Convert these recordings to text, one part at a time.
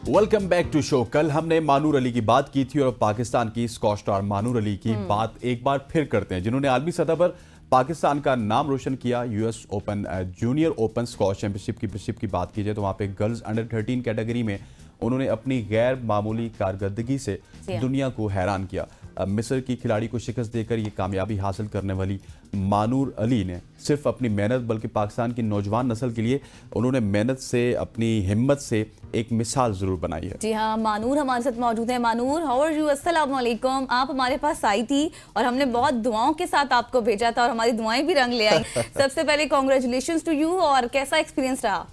Welcome back to show. कल हमने मानूर अली की बात की थी और पाकिस्तान की स्क्वॉश स्टार मानूर अली की बात एक बार फिर करते हैं, जिन्होंने आलमी सतह पर पाकिस्तान का नाम रोशन किया। US open junior open squash championship की बात की जाए तो वहां पे गर्ल्स अंडर 13 कैटेगरी में उन्होंने अपनी गैर मामूली कारकर्दगी से दुनिया को हैरान किया। मिस्र की खिलाड़ी को शिकस्त देकर ये कामयाबी हासिल करने वाली मानूर अली ने सिर्फ अपनी मेहनत बल्कि पाकिस्तान की नौजवान नस्ल के लिए उन्होंने मेहनत से, अपनी हिम्मत से एक मिसाल जरूर बनाई है। जी हाँ, मानूर हमारे साथ मौजूद है। Manur, how are you? अस्सलाम वालेकुम। आप हमारे पास आई थी और हमने बहुत दुआओं के साथ आपको भेजा था और हमारी दुआएं भी रंग ले आई। सबसे पहले कॉन्ग्रेचुलेशंस टू यू। और कैसा एक्सपीरियंस रहा?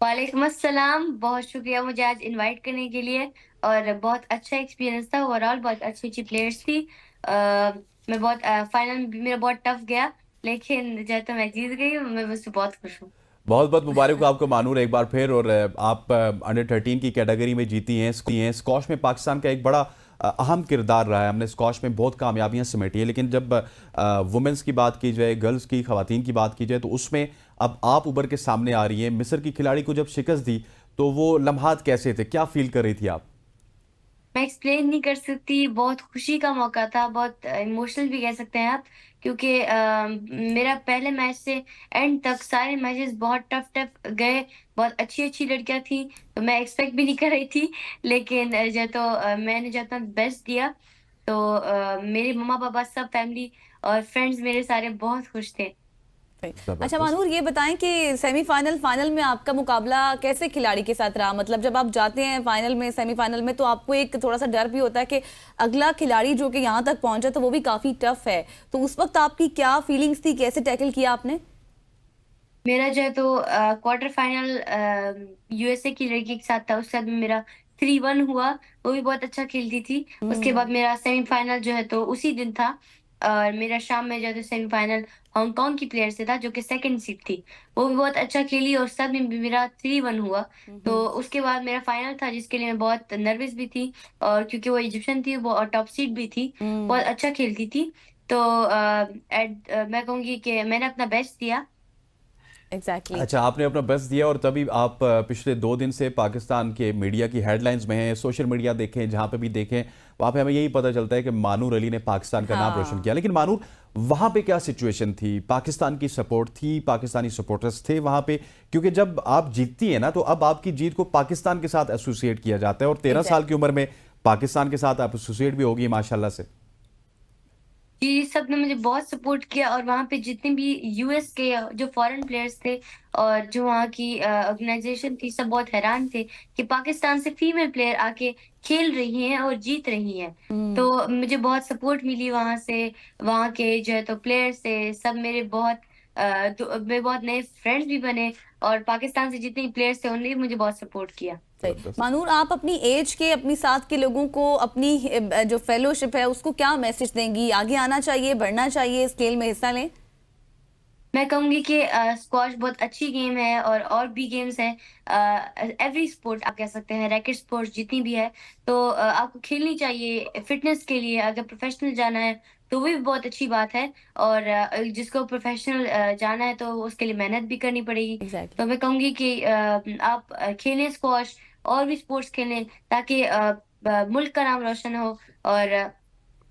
वालेकुम अस्सलाम, बहुत शुक्रिया मुझे आज इनवाइट करने के लिए। और बहुत अच्छा एक्सपीरियंस था। ओवरऑल बहुत अच्छी अच्छी प्लेयर्स थी। मैं बहुत फाइनल मेरा बहुत टफ गया, लेकिन जब तो मैं जीत गई, मैं उससे बहुत खुश हूँ। बहुत बहुत मुबारक हो आपको मानूर एक बार फिर। और आप अंडर 13 की कैटेगरी में जीती हैं। स्क्वॉश में पाकिस्तान का एक बड़ा अहम किरदार रहा है। हमने स्क्वॉश में बहुत कामयाबियां समेटी है, लेकिन जब वुमेंस की बात की जाए, गर्ल्स की, खवातीन की बात की जाए, तो उसमें अब आप उभर के सामने आ रही हैं। मिस्र की खिलाड़ी को जब शिकस्त दी तो वो लम्हात कैसे थे, क्या फील कर रही थी आप? मैं एक्सप्लेन नहीं कर सकती, बहुत खुशी का मौका था, बहुत इमोशनल भी कह सकते हैं आप। क्योंकि मेरा पहले मैच से एंड तक सारे मैचेस बहुत टफ टफ गए। बहुत अच्छी अच्छी लड़कियां थी, तो मैं एक्सपेक्ट भी नहीं कर रही थी। लेकिन मैंने जो अपना बेस्ट दिया, तो मेरे मम्मा पापा सब फैमिली और फ्रेंड्स मेरे सारे बहुत खुश थे। अच्छा मानूर, ये बताएं कि सेमीफाइनल फाइनल में आपका मुकाबला कैसे खिलाड़ी के साथ रहा? मतलब जब आप जाते हैं फाइनल में, सेमीफाइनल में, तो आपको एक थोड़ा सा डर भी होता है कि अगला खिलाड़ी जो कि यहाँ तक पहुंचा तो वो भी काफी टफ है। तो उस वक्त आपकी क्या फीलिंग्स थी, कैसे टैकल किया आपने? मेरा जो है तो क्वार्टर फाइनल यूएसए की लड़की के साथ था। उसके साथ में मेरा 3-1 हुआ। वो भी बहुत अच्छा खेलती थी। उसके बाद मेरा सेमीफाइनल जो है तो उसी दिन था। और मेरा शाम में जो है तो सेमीफाइनल हांगकांग की प्लेयर से था, जो कि सेकंड सीड थी। वो भी बहुत अच्छा खेली और साथ में भी मेरा 3-1 हुआ। तो उसके बाद मेरा फाइनल था, जिसके लिए मैं बहुत नर्वस भी थी। और क्योंकि वो इजिप्शियन थी, वो टॉप सीड भी थी, बहुत अच्छा खेलती थी। तो मैं कहूंगी कि मैंने अपना बेस्ट दिया। एग्जैक्टली। अच्छा, आपने अपना बेस्ट दिया और तभी आप पिछले 2 दिन से पाकिस्तान के मीडिया की हेडलाइंस में हैं। सोशल मीडिया देखें, जहां पे भी देखें, वहां पे हमें यही पता चलता है कि मानूर अली ने पाकिस्तान का नाम रोशन किया। लेकिन मानूर, वहां पे क्या सिचुएशन थी? पाकिस्तान की सपोर्ट थी, पाकिस्तानी सपोर्टर्स थे वहां पे? क्योंकि जब आप जीतती है ना, तो अब आपकी जीत को पाकिस्तान के साथ एसोसिएट किया जाता है और 13 साल की उम्र में पाकिस्तान के साथ आप एसोसिएट भी होगी माशाल्लाह से। जी, सबने मुझे बहुत सपोर्ट किया। और वहाँ पे जितने भी यूएस के जो फॉरेन प्लेयर्स थे और जो वहाँ की ऑर्गेनाइजेशन थी, सब बहुत हैरान थे कि पाकिस्तान से फीमेल प्लेयर आके खेल रही हैं और जीत रही हैं। तो मुझे बहुत सपोर्ट मिली वहाँ से। वहाँ के जो है तो प्लेयर से सब मेरे बहुत मेरे बहुत नए फ्रेंड्स भी बने। और पाकिस्तान से जितने प्लेयर्स थे उन्होंने भी मुझे बहुत सपोर्ट किया। मानूर, आप अपनी एज के, अपनी साथ के लोगों को, अपनी जो फेलोशिप है उसको क्या मैसेज देंगी? आगे आना चाहिए, बढ़ना चाहिए, इस खेल में हिस्सा लें? मैं कहूंगी कि स्क्वॉश बहुत अच्छी गेम है और भी गेम्स हैं। एवरी स्पोर्ट आप कह सकते हैं, रैकेट स्पोर्ट्स जितनी भी है, तो आपको खेलनी चाहिए फिटनेस के लिए। अगर प्रोफेशनल जाना है तो वो भी बहुत अच्छी बात है। और जिसको प्रोफेशनल जाना है तो उसके लिए मेहनत भी करनी पड़ेगी। तो मैं कहूंगी कि आप खेलें स्क्वॉश और भी स्पोर्ट्स खेलें, ताकि मुल्क का नाम रोशन हो। और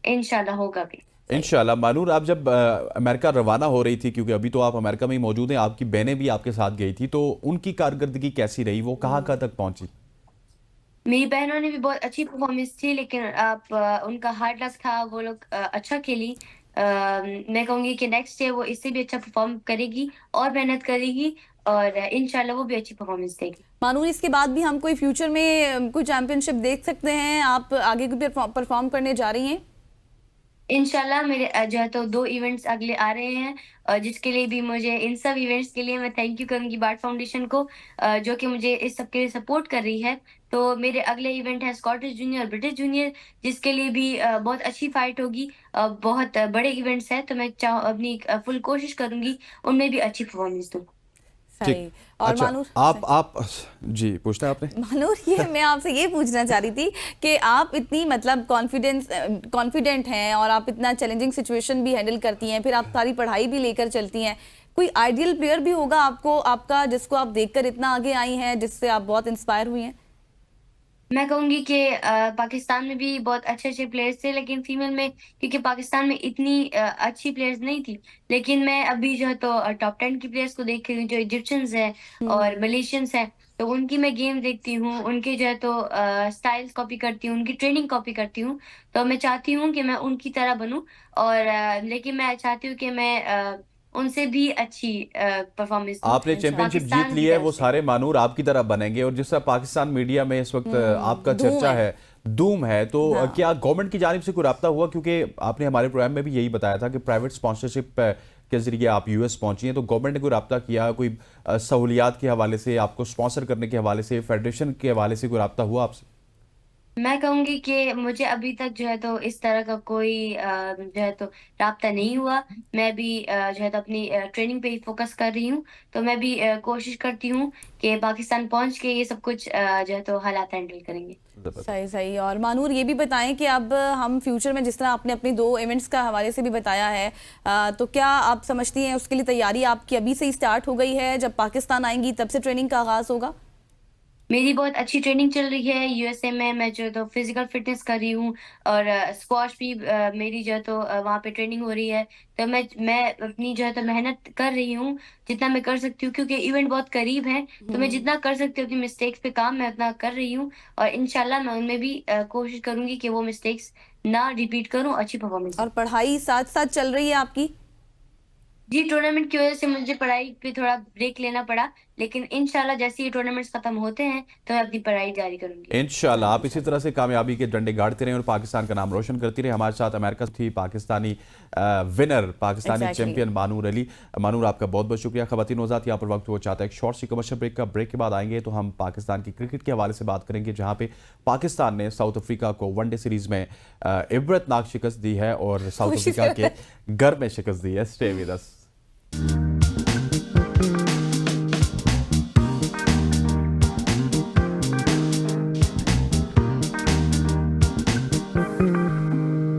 इंशाल्लाह होगा भी। इंशाल्लाह। मानूर, आप जब अमेरिका रवाना हो रही थी, क्योंकि अभी तो आप अमेरिका में ही मौजूद हैं, आपकी बहनें भी आपके साथ गई थी, तो उनकी कारकर्दगी कैसी रही? वो कहाँ कहाँ तक पहुंची? मेरी बहनों ने भी बहुत अच्छी परफॉर्मेंस थी, लेकिन आप उनका हार्ड लक था। वो लोग अच्छा खेली। मैं कहूंगी कि नेक्स्ट ईयर वो इससे भी अच्छा परफॉर्म करेगी और मेहनत करेगी। और इंशाल्लाह वो भी अच्छी परफॉर्मेंस देगी। मानूर, इसके बाद भी हम कोई फ्यूचर में कोई चैंपियनशिप देख सकते हैं? आप आगे भी परफॉर्म करने जा रही हैं? इंशाल्लाह मेरे जो है तो 2 इवेंट्स अगले आ रहे हैं, जिसके लिए भी मुझे, इन सब इवेंट्स के लिए मैं थैंक यू करूंगी बाट फाउंडेशन को, जो कि मुझे इस सब के लिए सपोर्ट कर रही है। तो मेरे अगले इवेंट है स्कॉटिश जूनियर और ब्रिटिश जूनियर, जिसके लिए भी बहुत अच्छी फाइट होगी। बहुत बड़े इवेंट्स हैं, तो मैं अपनी फुल कोशिश करूंगी उनमें भी अच्छी परफॉर्मेंस दूं। ठीक। और अच्छा, मानूर, आप जी पूछना है आपने? मानूर, ये मैं आपसे ये पूछना चाह रही थी कि आप इतनी मतलब कॉन्फिडेंट हैं और आप इतना चैलेंजिंग सिचुएशन भी हैंडल करती हैं, फिर आप सारी पढ़ाई भी लेकर चलती हैं। कोई आइडियल प्लेयर भी होगा आपको, आपका, जिसको आप देखकर इतना आगे आई हैं, जिससे आप बहुत इंस्पायर हुई हैं? मैं कहूंगी कि पाकिस्तान में भी बहुत अच्छे अच्छे प्लेयर्स थे, लेकिन फीमेल में क्योंकि पाकिस्तान में इतनी अच्छी प्लेयर्स नहीं थी। लेकिन मैं अभी जो है तो टॉप 10 की प्लेयर्स को देख रही हूँ, जो इजिप्शियंस हैं और मलेशियंस हैं। तो उनकी मैं गेम देखती हूँ, उनके जो है तो स्टाइल्स कॉपी करती हूँ, उनकी ट्रेनिंग कॉपी करती हूँ। तो मैं चाहती हूँ कि मैं उनकी तरह बनूं। और लेकिन मैं चाहती हूँ कि मैं उनसे भी अच्छी परफॉर्मेंस दूं आपने चैंपियनशिप जीत पाकिस्तान ली की है, तरफ वो से। सारे मानूर आपकी तरह बनेंगे। और जिस तरह पाकिस्तान मीडिया में इस वक्त आपका धूम चर्चा है। है, धूम है, तो हाँ। क्या गवर्नमेंट की जानिब से कोई राब्ता हुआ? क्योंकि आपने हमारे प्रोग्राम में भी यही बताया था कि प्राइवेट स्पॉन्सरशिप के जरिए आप यूएस पहुंची हैं, तो गवर्नमेंट ने कोई राब्ता किया, कोई सहूलियात के हवाले से, आपको स्पॉन्सर करने के हवाले से, फेडरेशन के हवाले से कोई राब्ता हुआ आपसे? मैं कहूंगी कि मुझे अभी तक जो है तो इस तरह का कोई जो है तो राब्ता नहीं हुआ। मैं भी जो है तो अपनी ट्रेनिंग पे ही फोकस कर रही हूँ। तो मैं भी कोशिश करती हूँ कि पाकिस्तान पहुंच के ये सब कुछ जो है तो हालात हैंडल करेंगे। सही सही। और मानूर ये भी बताएं कि अब हम फ्यूचर में, जिस तरह आपने अपनी 2 इवेंट्स का हवाले से भी बताया है, तो क्या आप समझती हैं उसके लिए तैयारी आपकी अभी से ही स्टार्ट हो गई है, जब पाकिस्तान आएंगी तब से ट्रेनिंग का आगाज होगा? मेरी बहुत अच्छी ट्रेनिंग चल रही है यूएसए में। मैं जो है तो फिजिकल फिटनेस कर रही हूँ और स्क्वाश भी मेरी जो है तो वहाँ पे ट्रेनिंग हो रही है। तो मैं अपनी जो है तो मेहनत कर रही हूँ जितना मैं कर सकती हूँ, क्योंकि इवेंट बहुत करीब है। तो मैं जितना कर सकती हूँ अपनी मिस्टेक्स पे काम मैं उतना कर रही हूँ। और इंशाल्लाह मैं उनमें भी कोशिश करूंगी कि वो मिस्टेक्स ना रिपीट करूँ, अच्छी परफॉर्मेंस और दूँ। पढ़ाई साथ साथ चल रही है आपकी? जी, टूर्नामेंट की वजह से मुझे पढ़ाई पे थोड़ा ब्रेक लेना पड़ा, लेकिन इंशाल्लाह जैसे ये टूर्नामेंट्स खत्म होते हैं तो मैं अपनी पढ़ाई जारी करूंगी। इंशाल्लाह आप इसी इंशाल्लाह। तरह से कामयाबी के डंडे गाड़ते रहें और पाकिस्तान का नाम रोशन करती रहे। हमारे साथ अमेरिका थी Pakistani winner, Pakistani exactly. Champion Manoor Ali. Manoor, आपका बहुत बहुत शुक्रिया। खवातीन नौज़ात, यहाँ पर वक्त वो चाहता है एक शॉर्ट सी कमर्शियल ब्रेक का। ब्रेक के बाद आएंगे तो हम पाकिस्तान की क्रिकेट के हवाले से बात करेंगे, जहाँ पे पाकिस्तान ने साउथ अफ्रीका को वनडे सीरीज में इबरतनाक शिकस्त दी है और साउथ खुशी अफ्रीका से के घर में शिकस्त दी है। Stay with us.